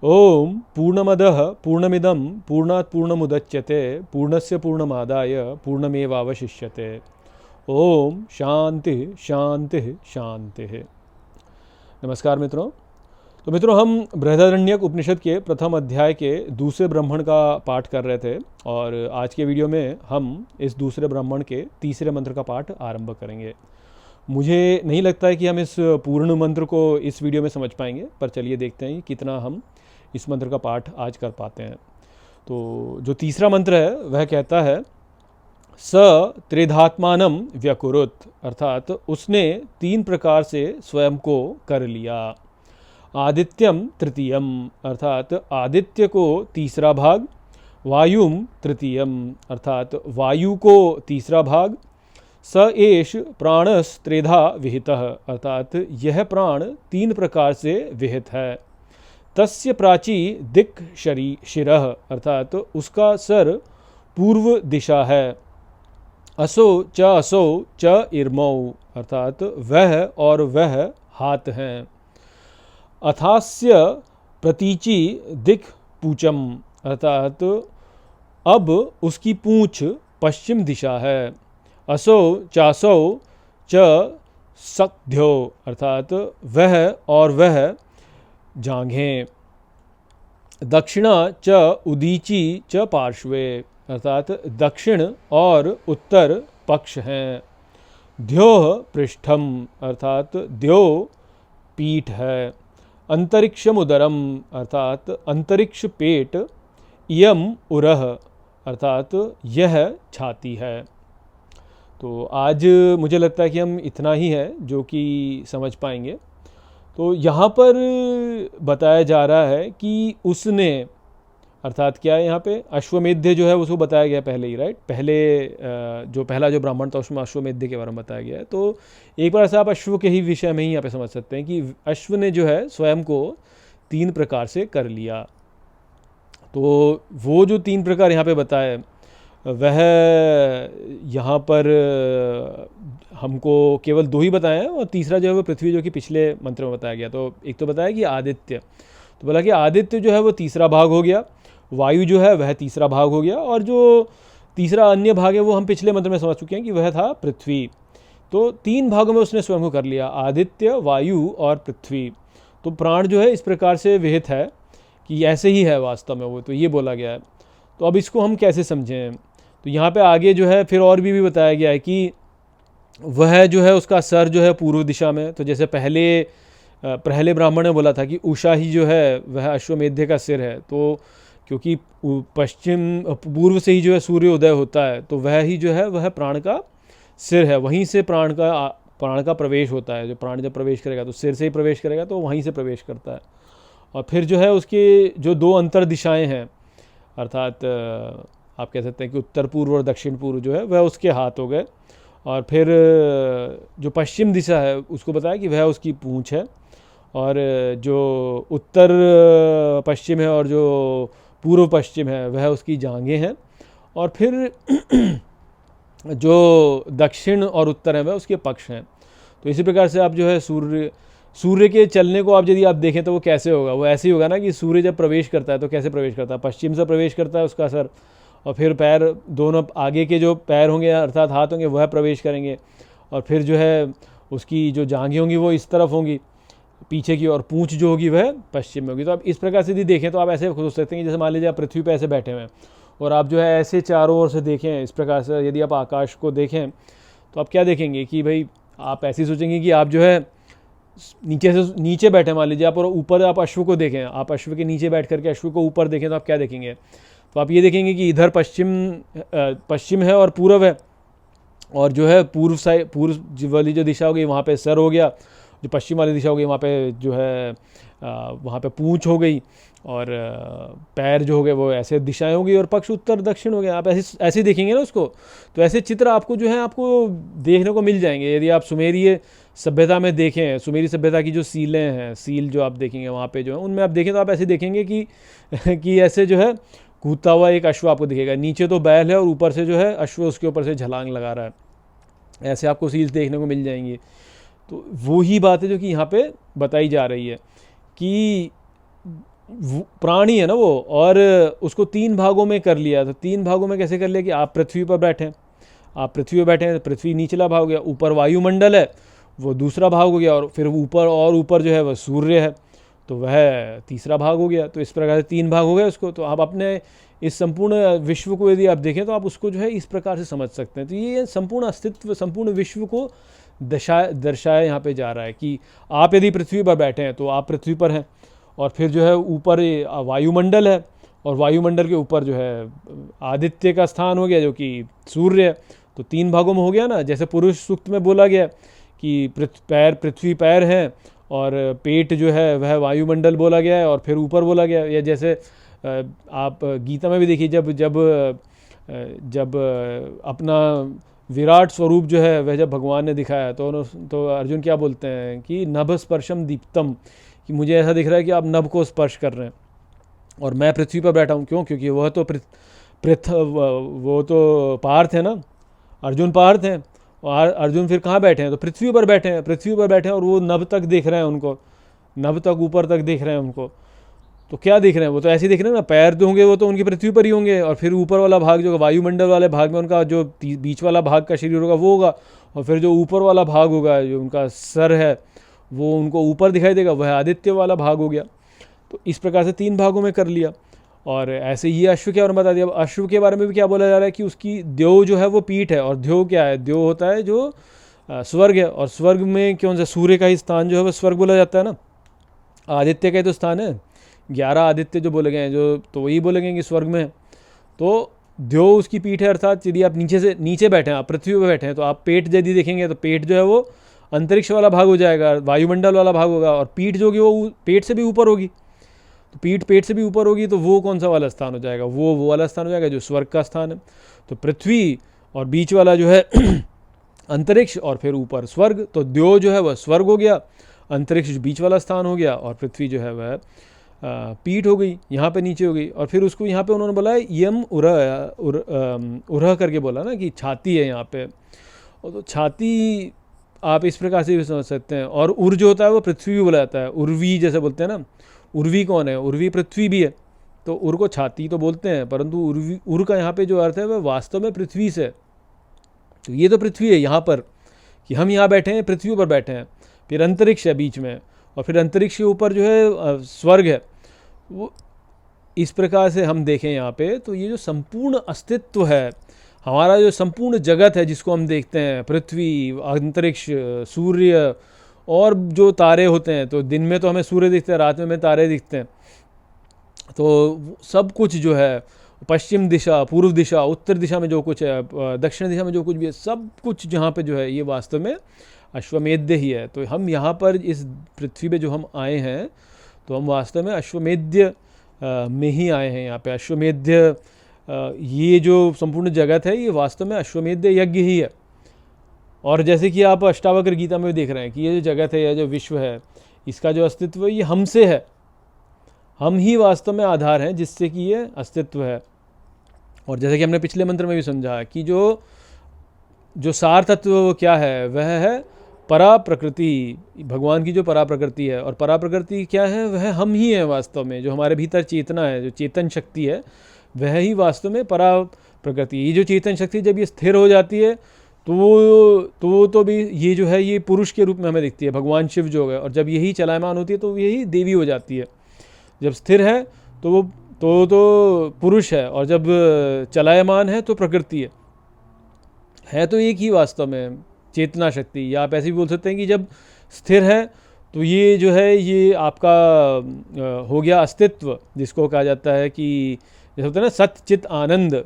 ओम पूर्णमदः पूर्णमिदं पूर्णात् पूर्णमुदच्यते पूर्णस्य पूर्णमादाय पूर्णमेवावशिष्यते। ओम शांति शांति शांति। नमस्कार मित्रों। तो मित्रों, हम बृहदारण्यक उपनिषद के प्रथम अध्याय के दूसरे ब्राह्मण का पाठ कर रहे थे और आज के वीडियो में हम इस दूसरे ब्राह्मण के तीसरे मंत्र का पाठ आरंभ करेंगे। मुझे नहीं लगता है कि हम इस पूर्ण मंत्र को इस वीडियो में समझ पाएंगे, पर चलिए देखते हैं कितना हम इस मंत्र का पाठ आज कर पाते हैं। तो जो तीसरा मंत्र है वह कहता है स त्रिधात्मानम व्यकुरुत, अर्थात उसने तीन प्रकार से स्वयं को कर लिया। आदित्यम तृतीयम, अर्थात आदित्य को तीसरा भाग, वायुम तृतीयम, अर्थात वायु को तीसरा भाग, स एष प्राणस्त्रेधा विहितः, अर्थात यह प्राण तीन प्रकार से विहित है। तस्य प्राची दिक् शिरः, अर्थात उसका सर पूर्व दिशा है। असो च इर्मौ, अर्थात वह और वह हाथ हैं। अथास्य प्रतीचि दिक् पूचम, अर्थात अब उसकी पूंछ पश्चिम दिशा है। असौ च सक्ध्यो, अर्थात वह और वह जांघें। दक्षिणा च उदीची च पार्श्वे, अर्थात दक्षिण और उत्तर पक्ष हैं। द्योः पृष्ठम, अर्थात द्यो पीठ है। अंतरिक्षम उदरम, अर्थात अंतरिक्ष पेट। इयम उरह, अर्थात यह छाती है। तो आज मुझे लगता है कि हम इतना ही है जो कि समझ पाएंगे। तो यहाँ पर बताया जा रहा है कि उसने, अर्थात क्या है यहाँ पे, अश्वमेध जो है उसको बताया गया पहले ही, राइट। पहला जो ब्राह्मण था उसमें अश्वमेध के बारे में बताया गया है। तो एक बार से आप अश्व के ही विषय में ही यहाँ पे समझ सकते हैं कि अश्व ने जो है स्वयं को तीन प्रकार से कर लिया। तो वो जो तीन प्रकार यहाँ पे बताए वह यहाँ पर हमको केवल दो ही बताए हैं, और तीसरा जो है वो पृथ्वी, जो कि पिछले मंत्र में बताया गया। तो एक तो बताया कि आदित्य, तो बोला कि आदित्य जो है वो तीसरा भाग हो गया, वायु जो है वह तीसरा भाग हो गया, और जो तीसरा अन्य भाग है वो हम पिछले मंत्र में समझ चुके हैं कि वह था पृथ्वी। तो तीन भागों में उसने स्वयं को कर लिया, आदित्य, वायु और पृथ्वी। तो प्राण जो है इस प्रकार से विहित है कि ऐसे ही है वास्तव में वो, तो ये बोला गया है। तो अब इसको हम कैसे समझें? तो यहाँ पे आगे जो है फिर और भी बताया गया है कि वह जो है उसका सर जो है पूर्व दिशा में। तो जैसे पहले ब्राह्मण ने बोला था कि उषा ही जो है वह अश्वमेध का सिर है, तो क्योंकि पूर्व से ही जो है सूर्य उदय होता है, तो वह ही जो है वह प्राण का सिर है। वहीं से प्राण का प्रवेश होता है। जो प्राण जब प्रवेश करेगा तो सिर से ही प्रवेश करेगा, तो वहीं से प्रवेश करता है। और फिर जो है उसके जो दो अंतर दिशाएँ हैं, अर्थात आप कह सकते हैं कि उत्तर पूर्व और दक्षिण पूर्व जो है वह उसके हाथ हो गए। और फिर जो पश्चिम दिशा है उसको बताया कि वह उसकी पूंछ है, और जो उत्तर पश्चिम है और जो पूर्व पश्चिम है वह उसकी जांघें हैं। और फिर जो दक्षिण और उत्तर है वह उसके पक्ष हैं। तो इसी प्रकार से आप जो है सूर्य के चलने को आप यदि आप देखें तो वो कैसे होगा, वो ऐसे ही होगा ना कि सूर्य जब प्रवेश करता है तो कैसे प्रवेश करता है, पश्चिम से प्रवेश करता है उसका सर, और फिर पैर दोनों आगे के जो पैर होंगे अर्थात हाथ होंगे वह प्रवेश करेंगे, और फिर जो है उसकी जो जांघें होंगी वो इस तरफ होंगी पीछे की, और पूंछ जो होगी वह पश्चिम में होगी। तो आप इस प्रकार से यदि देखें तो आप ऐसे सोच सकते हैं कि जैसे मान लीजिए आप पृथ्वी पर ऐसे बैठे हुए हैं और आप जो है ऐसे चारों ओर से देखें, इस प्रकार से यदि आप आकाश को देखें तो आप क्या देखेंगे कि भाई आप ऐसे सोचेंगे कि आप जो है नीचे बैठे, मान लीजिए आप, और ऊपर आप अश्व को देखें, आप अश्व के नीचे बैठ करके अश्व को ऊपर देखें तो आप क्या देखेंगे? तो आप ये देखेंगे कि इधर पश्चिम है और पूर्व है, और जो है पूर्व वाली जो दिशा होगी वहाँ पे सर हो गया, जो पश्चिम वाली दिशा होगी वहाँ पे जो है वहाँ पे पूंछ हो गई, और पैर जो हो गए वो ऐसे दिशाएं होगी, और पक्ष उत्तर दक्षिण हो गए। आप ऐसे देखेंगे ना उसको, तो ऐसे चित्र आपको जो है आपको देखने को मिल जाएंगे। यदि आप सुमेरीय सभ्यता में देखें, सुमेरी सभ्यता की जो सील जो आप देखेंगे वहाँ पे जो है उनमें आप देखें तो आप ऐसे देखेंगे कि ऐसे जो है कूदता हुआ एक अश्व आपको दिखेगा, नीचे तो बैल है और ऊपर से जो है अश्व उसके ऊपर से छलांग लगा रहा है। ऐसे आपको सील्स देखने को मिल जाएंगी। तो वो ही बात है जो कि यहाँ पे बताई जा रही है कि प्राणी है ना वो, और उसको 3 भागों में कर लिया। तो 3 भागों में कैसे कर लिया कि आप पृथ्वी पर बैठे हैं, आप पृथ्वी पर बैठे हैं, तो पृथ्वी निचला भाग हो गया, ऊपर वायुमंडल है वो दूसरा भाग हो गया, और फिर ऊपर और ऊपर जो है वह सूर्य है, तो वह तीसरा भाग हो गया। तो इस प्रकार से 3 भाग हो गए उसको। तो आप अपने इस संपूर्ण विश्व को यदि आप देखें तो आप उसको जो है इस प्रकार से समझ सकते हैं। तो ये संपूर्ण अस्तित्व, संपूर्ण विश्व को दर्शाया यहाँ पे जा रहा है कि आप यदि पृथ्वी पर बैठे हैं तो आप पृथ्वी पर हैं, और फिर जो है ऊपर वायुमंडल है, और वायुमंडल के ऊपर जो है आदित्य का स्थान हो गया जो कि सूर्य है। तो 3 भागों में हो गया ना। जैसे पुरुष सूक्त में बोला गया कि पृथ्वी पैर हैं, और पेट जो है वह वायुमंडल बोला गया है, और फिर ऊपर बोला गया। या जैसे आप गीता में भी देखिए, जब जब जब अपना विराट स्वरूप जो है वह जब भगवान ने दिखाया तो अर्जुन क्या बोलते हैं कि नभ स्पर्शम दीप्तम, कि मुझे ऐसा दिख रहा है कि आप नभ को स्पर्श कर रहे हैं, और मैं पृथ्वी पर बैठा हूँ। क्यों? क्योंकि वह तो वो तो पार्थ है ना, अर्जुन पार्थ हैं, और अर्जुन फिर कहाँ बैठे हैं? तो पृथ्वी पर बैठे हैं, पृथ्वी पर बैठे हैं, और वो नभ तक देख रहे हैं उनको, नभ तक ऊपर तक देख रहे हैं उनको। तो क्या देख रहे हैं? वो तो ऐसे ही देख रहे हैं ना, पैर जो होंगे वो तो उनकी पृथ्वी पर ही होंगे, और फिर ऊपर वाला भाग जो वायुमंडल वाले भाग में उनका जो बीच वाला भाग का शरीर होगा वो होगा, और फिर जो ऊपर वाला भाग होगा जो उनका सर है वो उनको ऊपर दिखाई देगा, वह आदित्य वाला भाग हो गया। तो इस प्रकार से 3 भागों में कर लिया। और ऐसे ये अश्व के बारे में बता दिया। अब अश्व के बारे में भी क्या बोला जा रहा है कि उसकी द्यो जो है वो पीठ है, और द्यो क्या है? द्यो होता है जो स्वर्ग है, और स्वर्ग में कौन सा? सूर्य का ही स्थान जो है वह स्वर्ग बोला जाता है ना। आदित्य का ही तो स्थान है, 11 आदित्य जो बोले गए हैं जो, तो वही बोले गए कि स्वर्ग में है। तो द्यो उसकी पीठ है, अर्थात यदि आप नीचे बैठे हैं, आप पृथ्वी पर बैठे हैं, तो आप पेट यदि देखेंगे तो पेट जो है वो अंतरिक्ष वाला भाग हो जाएगा, वायुमंडल वाला भाग होगा, और पीठ जो होगी वो पेट से भी ऊपर होगी। तो पेट से भी ऊपर होगी, तो वो कौन सा वाला स्थान हो जाएगा? वो वाला स्थान हो जाएगा जो स्वर्ग का स्थान है। तो पृथ्वी और बीच वाला जो है अंतरिक्ष, और फिर ऊपर स्वर्ग। तो द्यो जो है वह स्वर्ग हो गया, अंतरिक्ष बीच वाला स्थान हो गया, और पृथ्वी जो है वह पीठ हो गई, यहाँ पे नीचे हो गई। और फिर उसको यहाँ पे उन्होंने बोला है यम उरह करके बोला ना कि छाती है यहाँ पे। और तो छाती आप इस प्रकार से भी समझ सकते हैं। और उर जो होता है वो पृथ्वी भी बोला जाता है, उर्वी जैसे बोलते हैं ना। उर्वी कौन है? उर्वी पृथ्वी भी है, तो उर को छाती तो बोलते हैं, परंतु उर का यहाँ पे जो अर्थ है वह वास्तव में पृथ्वी से। तो ये तो पृथ्वी है यहाँ पर, कि हम यहाँ बैठे हैं, पृथ्वी पर बैठे हैं, फिर अंतरिक्ष है बीच में, और फिर अंतरिक्ष के ऊपर जो है स्वर्ग है। वो इस प्रकार से हम देखें यहाँ पे, तो ये जो संपूर्ण अस्तित्व है हमारा, जो संपूर्ण जगत है जिसको हम देखते हैं, पृथ्वी, अंतरिक्ष, सूर्य, और जो तारे होते हैं, तो दिन में तो हमें सूर्य दिखते हैं, रात में हमें तारे दिखते हैं। तो सब कुछ जो है, पश्चिम दिशा, पूर्व दिशा, उत्तर दिशा में जो कुछ है, दक्षिण दिशा में जो कुछ भी है, सब कुछ जहाँ पे जो है ये वास्तव में अश्वमेध ही है। तो हम यहाँ पर इस पृथ्वी पे जो हम आए हैं, तो हम वास्तव में अश्वमेध में ही आए हैं। यहाँ पे अश्वमेध, ये जो संपूर्ण जगत है ये वास्तव में अश्वमेध यज्ञ ही है। और जैसे कि आप अष्टावक्र गीता में भी देख रहे हैं कि ये जो जगत है, यह जो विश्व है, इसका जो अस्तित्व है ये हमसे है, हम ही वास्तव में आधार हैं जिससे कि ये अस्तित्व है। और जैसे कि हमने पिछले मंत्र में भी समझा कि जो सार तत्व वो क्या है? वह है परा प्रकृति, भगवान की जो परा प्रकृति है। और परा प्रकृति क्या है? वह हम ही हैं वास्तव में। जो हमारे भीतर चेतना है, जो चेतन शक्ति है, वह ही वास्तव में परा प्रकृति। ये जो चेतन शक्ति जब ये स्थिर हो जाती है तो भी ये जो है ये पुरुष के रूप में हमें दिखती है, भगवान शिव जो है। और जब यही चलायमान होती है तो यही देवी हो जाती है। जब स्थिर है तो वो तो पुरुष है, और जब चलायमान है तो प्रकृति है तो एक ही वास्तव में चेतना शक्ति। या आप ऐसे भी बोल सकते हैं कि जब स्थिर है तो ये जो है ये आपका हो गया अस्तित्व, जिसको कहा जाता है कि जैसे होता है ना सत चित आनंद।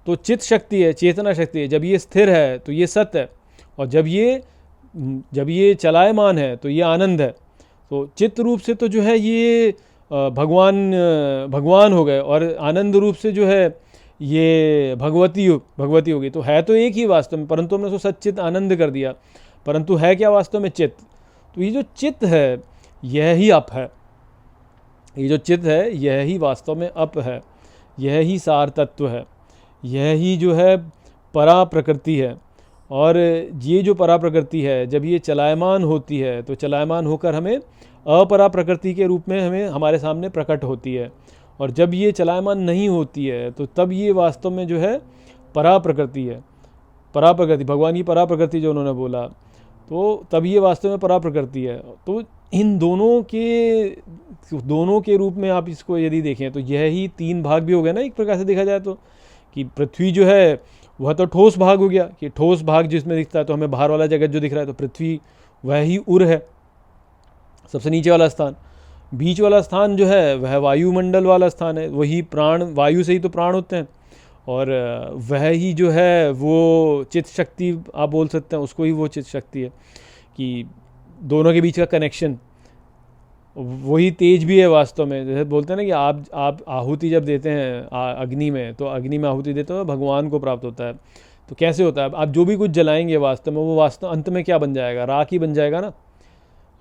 तो चित शक्ति है, चेतना शक्ति है, जब ये स्थिर है तो ये सत है, और जब ये चलायमान है तो ये आनंद है। तो चित्त रूप से तो जो है ये भगवान हो गए, और आनंद रूप से जो है ये भगवती हो गई। तो है तो एक ही वास्तव में, परंतु हमने उसको सच्चित आनंद कर दिया, परंतु है क्या वास्तव में? चित्त। तो ये जो चित्त है यह ही अप है, ये जो चित्त है यह ही वास्तव में अप है, यह ही सार तत्व है, यह ही जो है परा प्रकृति है। और ये जो परा प्रकृति है जब ये चलायमान होती है तो चलायमान होकर हमें अपरा प्रकृति के रूप में हमें हमारे सामने प्रकट होती है। और जब ये चलायमान नहीं होती है तो तब ये वास्तव में जो है परा प्रकृति है। परा प्रकृति, भगवान की परा प्रकृति जो उन्होंने बोला, तो तब ये वास्तव में परा प्रकृति है। तो इन दोनों के रूप में आप इसको यदि देखें तो यह ही 3 भाग भी हो गए ना एक प्रकार से देखा जाए तो, कि पृथ्वी जो है वह तो ठोस भाग हो गया, कि ठोस भाग जिसमें दिखता है, तो हमें बाहर वाला जगत जो दिख रहा है तो पृथ्वी वह ही उर है, सबसे नीचे वाला स्थान। बीच वाला स्थान जो है वह वायुमंडल वाला स्थान है, वही प्राण, वायु से ही तो प्राण होते हैं, और वह ही जो है वो चित्त शक्ति आप बोल सकते हैं, उसको ही वो चित्त शक्ति है, कि दोनों के बीच का कनेक्शन वही तेज भी है वास्तव में। जैसे बोलते हैं ना कि आप आहुति जब देते हैं अग्नि में, तो अग्नि में आहुति देते हो भगवान को प्राप्त होता है। तो कैसे होता है, आप जो भी कुछ जलाएंगे वास्तव में वो वास्तव अंत में क्या बन जाएगा, राख ही बन जाएगा ना।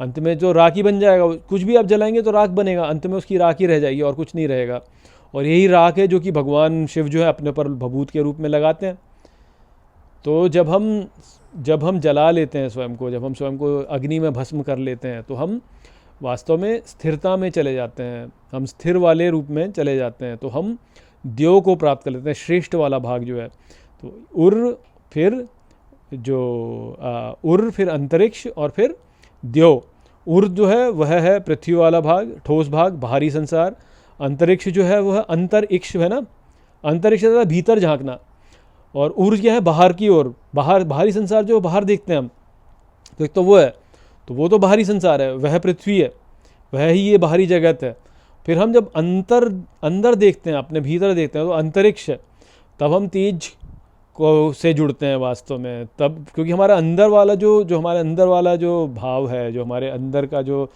अंत में जो राख ही बन जाएगा, कुछ भी आप जलाएंगे तो राख बनेगा, अंत में उसकी राख ही रह जाएगी और कुछ नहीं रहेगा। और यही राख है जो कि भगवान शिव जो है अपने पर भभूत के रूप में लगाते हैं। तो जब हम जला लेते हैं स्वयं को, जब हम स्वयं को अग्नि में भस्म कर लेते हैं, तो हम वास्तव में स्थिरता में चले जाते हैं, हम स्थिर वाले रूप में चले जाते हैं, तो हम देव को प्राप्त कर लेते हैं, श्रेष्ठ वाला भाग जो है। तो उर फिर अंतरिक्ष और फिर देव। उर जो है वह है पृथ्वी वाला भाग, ठोस भाग, बाहरी संसार। अंतरिक्ष जो है वह अंतरिक्ष है ना, अंतरिक्ष है भीतर झांकना, और उर क्या है बाहर की ओर, बाहरी संसार जो बाहर देखते हैं हम, तो एक तो वो है, तो वो तो बाहरी संसार है, वह पृथ्वी है, वह ही ये बाहरी जगत है। फिर हम जब अंदर देखते हैं, अपने भीतर देखते हैं, तो अंतरिक्ष है, तब हम तेज को से जुड़ते हैं वास्तव में, तब क्योंकि हमारा अंदर वाला जो हमारे अंदर वाला जो भाव है, जो हमारे अंदर का जो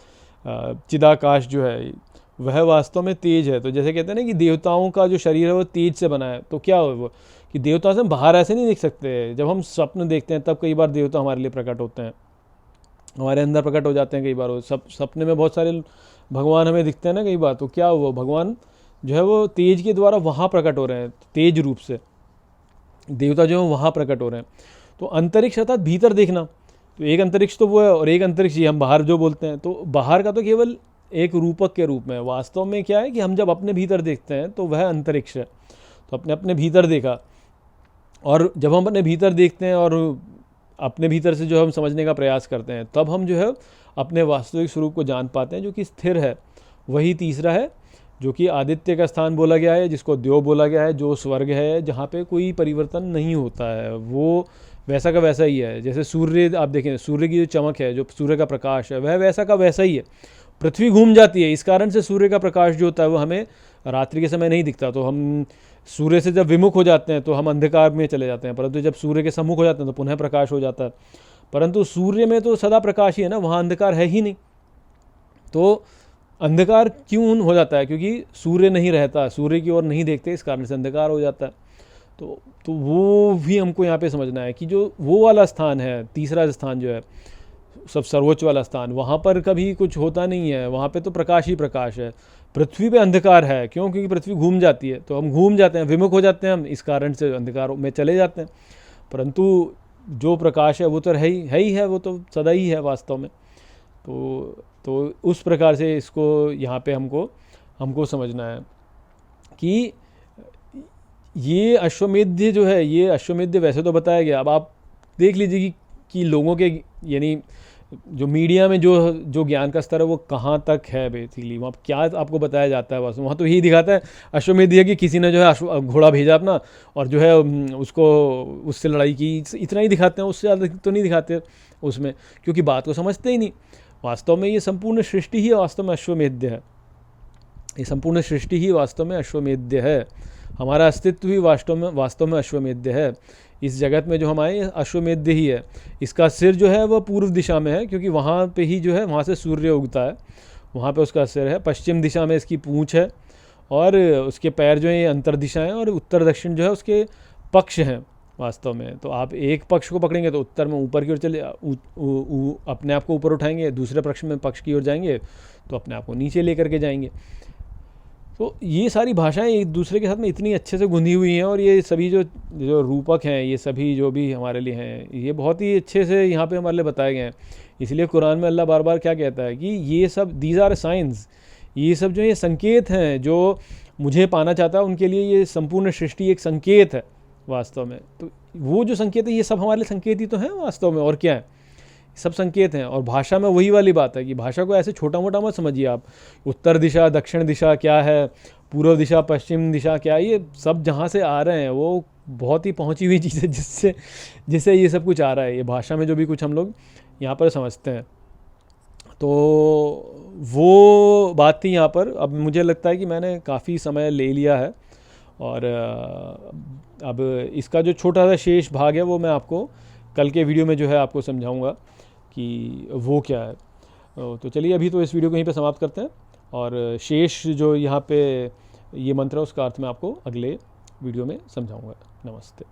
चिदाकाश जो है वह वास्तव में तेज है। तो जैसे कहते हैं ना कि देवताओं का जो शरीर है वो तेज से बना है, तो क्या हो वो कि देवता से हम बाहर ऐसे नहीं दिख सकते। जब हम स्वप्न देखते हैं तब कई बार देवता हमारे लिए प्रकट होते हैं, हमारे अंदर प्रकट हो जाते हैं कई बार। वो सपने में बहुत सारे भगवान हमें दिखते हैं ना कई बार, तो क्या हुआ, भगवान जो है वो तेज के द्वारा वहाँ प्रकट हो रहे हैं, तेज रूप से देवता जो है वहाँ प्रकट हो रहे हैं। तो अंतरिक्ष अर्थात भीतर देखना, तो एक अंतरिक्ष तो वो है, और एक अंतरिक्ष ये हम बाहर जो बोलते हैं। तो बाहर का तो केवल एक रूपक के रूप में, वास्तव में क्या है कि हम जब अपने भीतर देखते हैं तो वह अंतरिक्ष है। तो अपने भीतर देखा, और जब हम अपने भीतर देखते हैं और अपने भीतर से जो हम समझने का प्रयास करते हैं, तब हम जो है अपने वास्तविक स्वरूप को जान पाते हैं, जो कि स्थिर है। वही तीसरा है जो कि आदित्य का स्थान बोला गया है, जिसको द्यो बोला गया है, जो स्वर्ग है, जहाँ पे कोई परिवर्तन नहीं होता है, वो वैसा का वैसा ही है। जैसे सूर्य आप देखें, सूर्य की जो चमक है, जो सूर्य का प्रकाश है, वह वैसा का वैसा ही है। पृथ्वी घूम जाती है, इस कारण से सूर्य का प्रकाश जो होता है वो हमें रात्रि के समय नहीं दिखता। तो हम सूर्य से जब विमुख हो जाते हैं तो हम अंधकार में चले जाते हैं, परंतु जब सूर्य के सम्मुख हो जाते हैं तो पुनः प्रकाश हो जाता है। परंतु सूर्य में तो सदा प्रकाश ही है ना, वहाँ अंधकार है ही नहीं। तो अंधकार क्यों हो जाता है, क्योंकि सूर्य नहीं रहता, सूर्य की ओर नहीं देखते, इस कारण से अंधकार हो जाता है। तो वो भी हमको यहाँ पे समझना है कि जो वो वाला स्थान है, तीसरा स्थान जो है सब सर्वोच्च वाला स्थान, वहाँ पर कभी कुछ होता नहीं है, वहाँ पे तो प्रकाश ही प्रकाश है। पृथ्वी पे अंधकार है, क्यों, क्योंकि पृथ्वी घूम जाती है, तो हम घूम जाते हैं, विमुख हो जाते हैं हम, इस कारण से अंधकार में चले जाते हैं। परंतु जो प्रकाश है वो तो है ही है, वो तो सदा ही है वास्तव में। तो उस प्रकार से इसको यहाँ पे हमको समझना है कि ये अश्वमेध जो है, ये अश्वमेध वैसे तो बताया गया। अब आप देख लीजिए कि लोगों के, यानी जो मीडिया में जो ज्ञान का स्तर है वो कहाँ तक है, बेसिकली वहाँ क्या आपको बताया जाता है। बस वहाँ तो यही दिखाता है अश्वमेध कि किसी ने जो है घोड़ा भेजा अपना, और जो है उससे लड़ाई की, इतना ही दिखाते हैं, उससे ज़्यादा तो नहीं दिखाते उसमें, क्योंकि बात को समझते ही नहीं। वास्तव में ये संपूर्ण सृष्टि ही वास्तव में अश्वमेध है, ये संपूर्ण सृष्टि ही वास्तव में अश्वमेध है। हमारा अस्तित्व ही वास्तव में अश्वमेध है। इस जगत में जो हम आए अश्वमेध ही है। इसका सिर जो है वह पूर्व दिशा में है, क्योंकि वहाँ पे ही जो है वहाँ से सूर्य उगता है, वहाँ पे उसका सिर है। पश्चिम दिशा में इसकी पूँछ है, और उसके पैर जो है ये अंतर दिशा हैं, और उत्तर दक्षिण जो है उसके पक्ष हैं वास्तव में। तो आप एक पक्ष को पकड़ेंगे तो उत्तर में ऊपर की ओर चले, अपने आप को ऊपर उठाएंगे, दूसरे पक्ष की ओर जाएंगे तो अपने आप को नीचे लेकर के जाएंगे। तो ये सारी भाषाएं एक दूसरे के साथ में इतनी अच्छे से गुंधी हुई हैं, और ये सभी जो जो रूपक हैं, ये सभी जो भी हमारे लिए हैं, ये बहुत ही अच्छे से यहाँ पे हमारे लिए बताए गए हैं। इसलिए कुरान में अल्लाह बार बार क्या कहता है कि ये सब दीज आर साइंस, ये सब जो ये संकेत हैं, जो मुझे पाना चाहता है उनके लिए ये संपूर्ण सृष्टि एक संकेत है वास्तव में। तो वो जो संकेत है, ये सब हमारे लिए संकेत ही तो हैं वास्तव में, और क्या है, सब संकेत हैं। और भाषा में वही वाली बात है कि भाषा को ऐसे छोटा मोटा मत समझिए आप। उत्तर दिशा दक्षिण दिशा क्या है, पूर्व दिशा पश्चिम दिशा क्या है, ये सब जहाँ से आ रहे हैं वो बहुत ही पहुँची हुई चीज़ है जिससे ये सब कुछ आ रहा है, ये भाषा में जो भी कुछ हम लोग यहाँ पर समझते हैं। तो वो बात थी यहाँ पर। अब मुझे लगता है कि मैंने काफ़ी समय ले लिया है, और अब इसका जो छोटा सा शेष भाग है वो मैं आपको कल के वीडियो में जो है आपको समझाऊंगा कि वो क्या है। तो चलिए अभी तो इस वीडियो को यहीं पे समाप्त करते हैं, और शेष जो यहाँ पे ये मंत्र है उसका अर्थ मैं आपको अगले वीडियो में समझाऊंगा। नमस्ते।